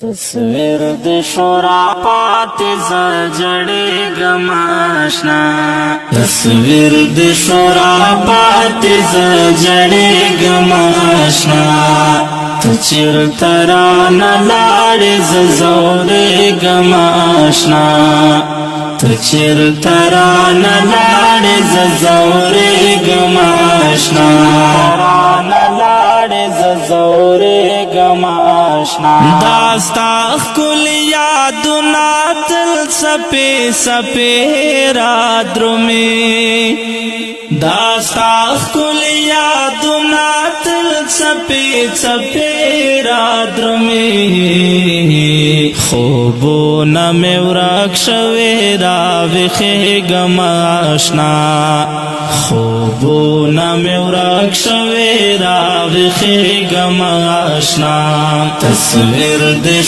تصویر د شورا پاتې زړې ګماشنا تصویر د شورا پاتې زړې ګماشنا ته چیرته رانه لاړې زورې ګماشنا ته چیرته رانه لاړې زورې ګماشنا زورې گماشنا داستا خل یادنا تل سپے سپے رات میں داستا خل یادنا تل سپے سپے رات میں خوبونا میں ورک شوی راوخی گماشنا خوبونا میں ورک شوی راوخی گماشنا تصویر د